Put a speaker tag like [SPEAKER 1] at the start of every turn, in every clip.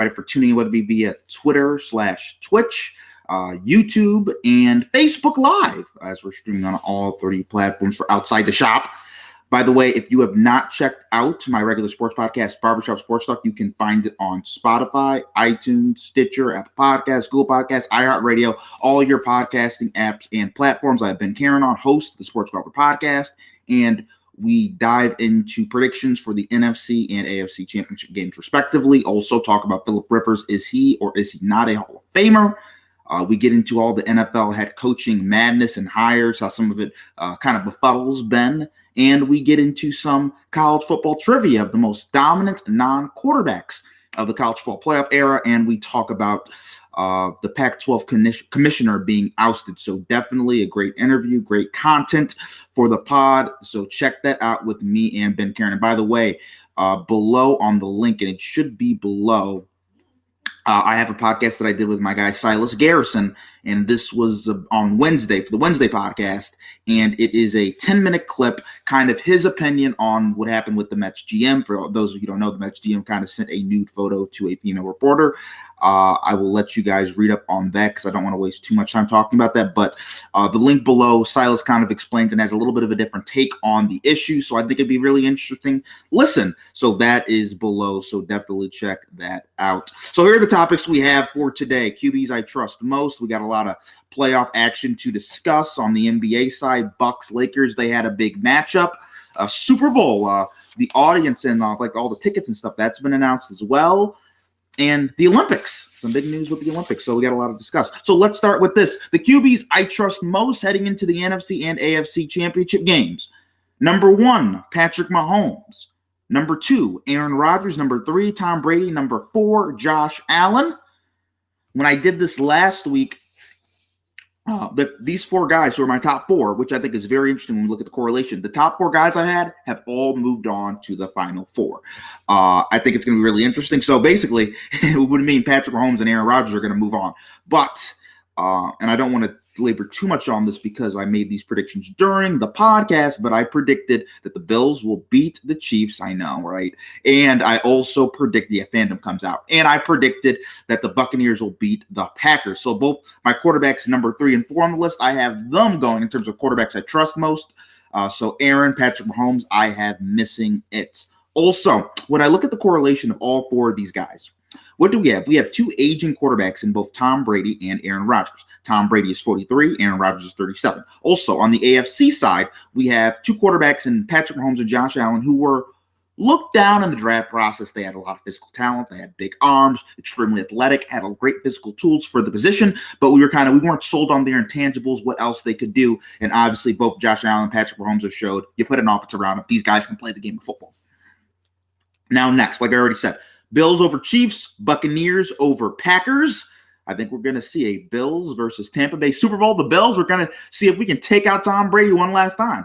[SPEAKER 1] everybody for tuning in, whether it be via Twitter/Twitch, YouTube, and Facebook Live, as we're streaming on all 30 platforms for Outside the Shop. By the way, if you have not checked out my regular sports podcast, Barbershop Sports Talk, you can find it on Spotify, iTunes, Stitcher, Apple Podcasts, Google Podcasts, iHeartRadio, all your podcasting apps and platforms. I've been Karen on, host of the Sports Barber Podcast, and we dive into predictions for the NFC and AFC championship games, respectively. Also talk about Phillip Rivers. Is he or is he not a Hall of Famer? We get into all the NFL head coaching madness and hires, how some of it kind of befuddles Ben. And we get into some college football trivia of the most dominant non-quarterbacks of the college football playoff era. And we talk about the Pac-12 commissioner being ousted. So definitely a great interview, great content for the pod. So check that out with me and Ben Karen. And by the way, below on the link, and it should be below, I have a podcast that I did with my guy Silas Garrison, and this was on Wednesday for the Wednesday podcast, and it is a 10-minute clip, kind of his opinion on what happened with the Mets GM. For those of you who don't know, the Mets GM kind of sent a nude photo to a female reporter. I will let you guys read up on that because I don't want to waste too much time talking about that. But the link below, Silas kind of explains and has a little bit of a different take on the issue. So I think it'd be really interesting. Listen, so that is below. So definitely check that out. So here are the topics we have for today. QBs I trust most. We got a lot of playoff action to discuss on the NBA side. Bucks, Lakers, they had a big matchup. Super Bowl, the audience and like all the tickets and stuff, that's been announced as well. And the Olympics, some big news with the Olympics. So we got a lot to discuss. So let's start with this. The QBs I trust most heading into the NFC and AFC championship games. Number 1, Patrick Mahomes. Number 2, Aaron Rodgers. Number 3, Tom Brady. Number 4, Josh Allen. When I did this last week, these 4 guys who are my top 4, which I think is very interesting when we look at the correlation. The top 4 guys I had have all moved on to the final 4. I think it's going to be really interesting. So basically, it would mean Patrick Mahomes and Aaron Rodgers are going to move on. But, and I don't want to labor too much on this because I made these predictions during the podcast, but I predicted that the Bills will beat the Chiefs. I know, right? And I also predicted, fandom comes out, and I predicted that the Buccaneers will beat the Packers. So both my quarterbacks, number 3 and 4 on the list, I have them going in terms of quarterbacks I trust most. So Aaron, Patrick Mahomes, I have missing it. Also, when I look at the correlation of all 4 of these guys, what do we have? We have 2 aging quarterbacks in both Tom Brady and Aaron Rodgers. Tom Brady is 43, Aaron Rodgers is 37. Also, on the AFC side, we have 2 quarterbacks in Patrick Mahomes and Josh Allen who were looked down in the draft process. They had a lot of physical talent. They had big arms, extremely athletic, had great physical tools for the position, but we weren't sold on their intangibles, what else they could do. And obviously, both Josh Allen and Patrick Mahomes have showed you put an offense around them. These guys can play the game of football. Now, next, like I already said, Bills over Chiefs, Buccaneers over Packers. I think we're going to see a Bills versus Tampa Bay Super Bowl. The Bills, we're going to see if we can take out Tom Brady one last time.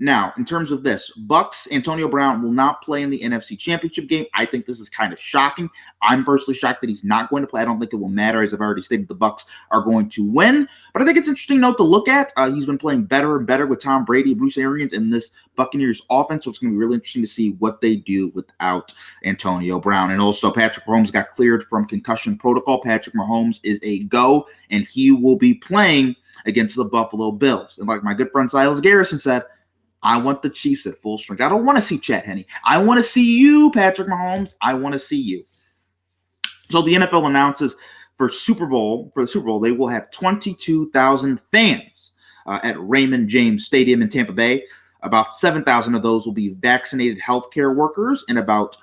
[SPEAKER 1] Now, in terms of this, Bucks, Antonio Brown will not play in the NFC Championship game. I think this is kind of shocking. I'm personally shocked that he's not going to play. I don't think it will matter. As I've already stated, the Bucks are going to win. But I think it's an interesting note to look at. He's been playing better and better with Tom Brady, Bruce Arians, in this Buccaneers offense. So it's going to be really interesting to see what they do without Antonio Brown. And also, Patrick Mahomes got cleared from concussion protocol. Patrick Mahomes is a go, and he will be playing against the Buffalo Bills. And like my good friend Silas Garrison said, I want the Chiefs at full strength. I don't want to see Chet Henne. I want to see you, Patrick Mahomes. I want to see you. So the NFL announces for the Super Bowl, they will have 22,000 fans at Raymond James Stadium in Tampa Bay. About 7,000 of those will be vaccinated healthcare workers, and about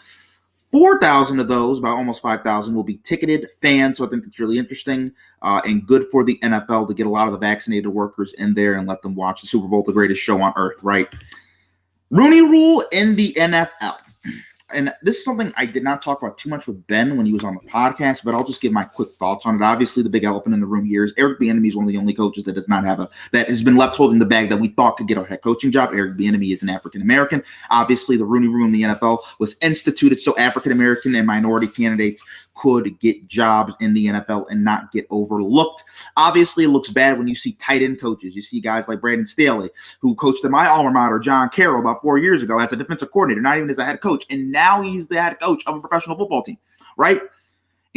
[SPEAKER 1] 4,000 of those, about almost 5,000, will be ticketed fans. So I think it's really interesting and good for the NFL to get a lot of the vaccinated workers in there and let them watch the Super Bowl, the greatest show on earth, right? Rooney Rule in the NFL. And this is something I did not talk about too much with Ben when he was on the podcast, but I'll just give my quick thoughts on it. Obviously, the big elephant in the room here is Eric Bieniemy is one of the only coaches that does not have that has been left holding the bag that we thought could get a head coaching job. Eric Bieniemy is an African-American. Obviously, the Rooney Rule in the NFL was instituted so African-American and minority candidates could get jobs in the NFL and not get overlooked. Obviously, it looks bad when you see tight end coaches. You see guys like Brandon Staley, who coached at my alma mater, John Carroll, about 4 years ago as a defensive coordinator, not even as a head coach. And now he's the head coach of a professional football team, right?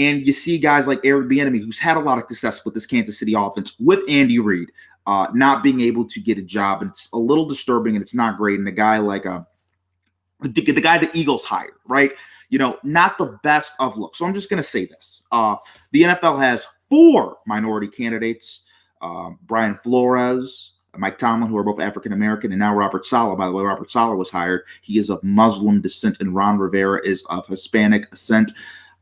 [SPEAKER 1] And you see guys like Eric Bieniemy, who's had a lot of success with this Kansas City offense, with Andy Reid, not being able to get a job. And it's a little disturbing, and it's not great. And a guy like the guy the Eagles hired, right? Not the best of looks. So I'm just going to say this. The NFL has 4 minority candidates, Brian Flores, Mike Tomlin, who are both African-American, and now Robert Saleh. By the way, Robert Saleh was hired. He is of Muslim descent, and Ron Rivera is of Hispanic descent.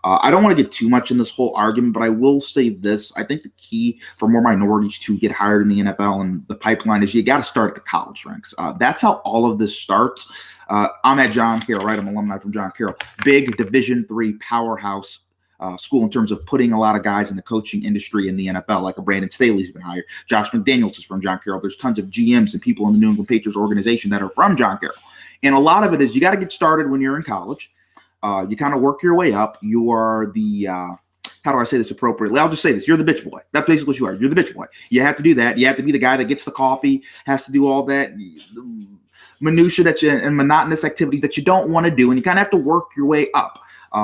[SPEAKER 1] I don't want to get too much in this whole argument, but I will say this. I think the key for more minorities to get hired in the NFL and the pipeline is you got to start at the college ranks. That's how all of this starts. I'm at John Carroll, right? I'm an alumni from John Carroll. Big Division III powerhouse school in terms of putting a lot of guys in the coaching industry in the NFL, like a Brandon Staley's been hired. Josh McDaniels is from John Carroll. There's tons of GMs and people in the New England Patriots organization that are from John Carroll. And a lot of it is you got to get started when you're in college. You kind of work your way up. You are the, how do I say this appropriately? I'll just say this. You're the bitch boy. That's basically what you are. You're the bitch boy. You have to do that. You have to be the guy that gets the coffee, has to do all that minutia and monotonous activities that you don't want to do. And you kind of have to work your way up.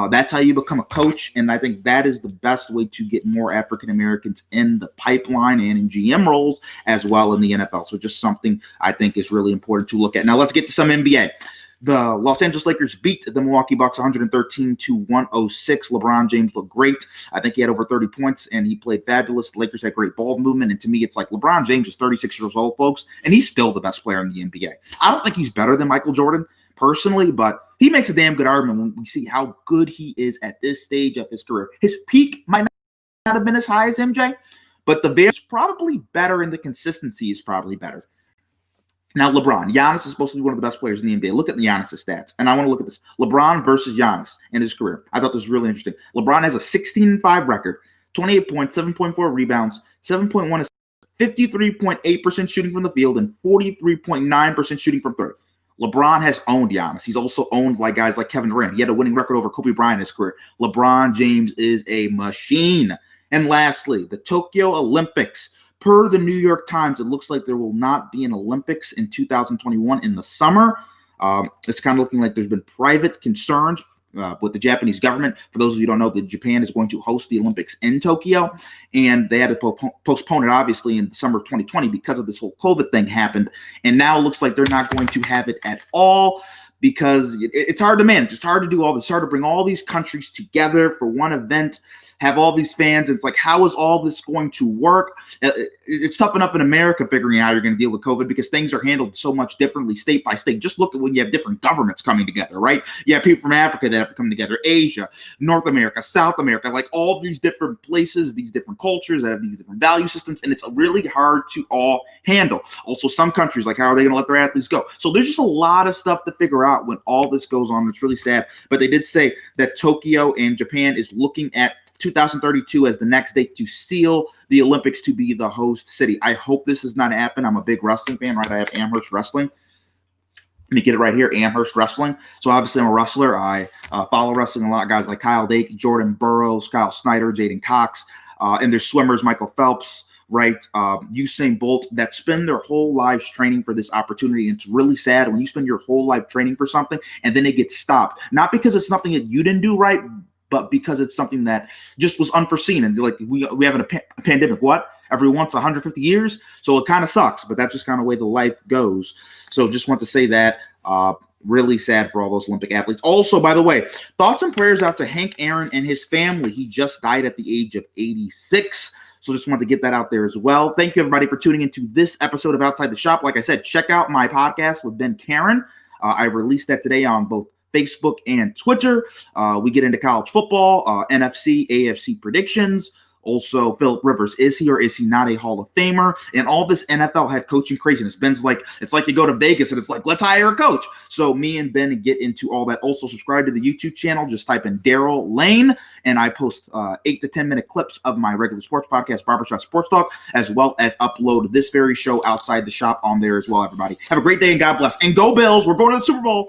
[SPEAKER 1] That's how you become a coach. And I think that is the best way to get more African Americans in the pipeline and in GM roles as well in the NFL. So just something I think is really important to look at. Now let's get to some NBA. The Los Angeles Lakers beat the Milwaukee Bucks 113-106. LeBron James looked great. I think he had over 30 points, and he played fabulous. The Lakers had great ball movement, and to me, it's like LeBron James is 36 years old, folks, and he's still the best player in the NBA. I don't think he's better than Michael Jordan personally, but he makes a damn good argument when we see how good he is at this stage of his career. His peak might not have been as high as MJ, but the variance is probably better, and the consistency is probably better. Now, Giannis is supposed to be one of the best players in the NBA. Look at Giannis' stats. And I want to look at this. LeBron versus Giannis in his career. I thought this was really interesting. LeBron has a 16-5 record, 28 points, 7.4 rebounds, 7.1 assists, 53.8% shooting from the field, and 43.9% shooting from three. LeBron has owned Giannis. He's also owned like guys like Kevin Durant. He had a winning record over Kobe Bryant in his career. LeBron James is a machine. And lastly, the Tokyo Olympics. Per the New York Times, it looks like there will not be an Olympics in 2021 in the summer. It's kind of looking like there's been private concerns with the Japanese government. For those of you who don't know, that Japan is going to host the Olympics in Tokyo, and they had to postpone it, obviously, in the summer of 2020 because of this whole COVID thing happened. And now it looks like they're not going to have it at all because it's hard to manage. It's hard to do all this. It's hard to bring all these countries together for one event, have all these fans. It's like, how is all this going to work? It's tough enough in America figuring out how you're going to deal with COVID because things are handled so much differently state by state. Just look at when you have different governments coming together, right? You have people from Africa that have to come together, Asia, North America, South America, like all these different places, these different cultures that have these different value systems, and it's really hard to all handle. Also, some countries, like how are they going to let their athletes go? So there's just a lot of stuff to figure out when all this goes on. It's really sad, but they did say that Tokyo and Japan is looking at 2032 as the next date to seal the Olympics to be the host city. I hope this does not happen. I'm a big wrestling fan, right? I have Amherst Wrestling. Let me get it right here, Amherst Wrestling. So obviously I'm a wrestler. I follow wrestling a lot. Guys like Kyle Dake, Jordan Burroughs, Kyle Snyder, Jaden Cox, and there's swimmers, Michael Phelps, right? Usain Bolt, that spend their whole lives training for this opportunity. And it's really sad when you spend your whole life training for something and then it gets stopped. Not because it's something that you didn't do right, but because it's something that just was unforeseen. And like we have a pandemic, what? Every once 150 years? So it kind of sucks, but that's just kind of the way the life goes. So just want to say that, really sad for all those Olympic athletes. Also, by the way, thoughts and prayers out to Hank Aaron and his family. He just died at the age of 86. So just wanted to get that out there as well. Thank you, everybody, for tuning into this episode of Outside the Shop. Like I said, check out my podcast with Ben Karen. I released that today on both Facebook and Twitter. We get into college football, NFC, AFC predictions. Also, Philip Rivers, is he or is he not a Hall of Famer? And all this NFL head coaching craziness. Ben's like, it's like you go to Vegas and it's like, let's hire a coach. So me and Ben get into all that. Also, subscribe to the YouTube channel. Just type in Daryl Lane, and I post 8 to 10 minute clips of my regular sports podcast, Barbershop Sports Talk, as well as upload this very show Outside the Shop on there as well, everybody. Have a great day and God bless. And go Bills. We're going to the Super Bowl.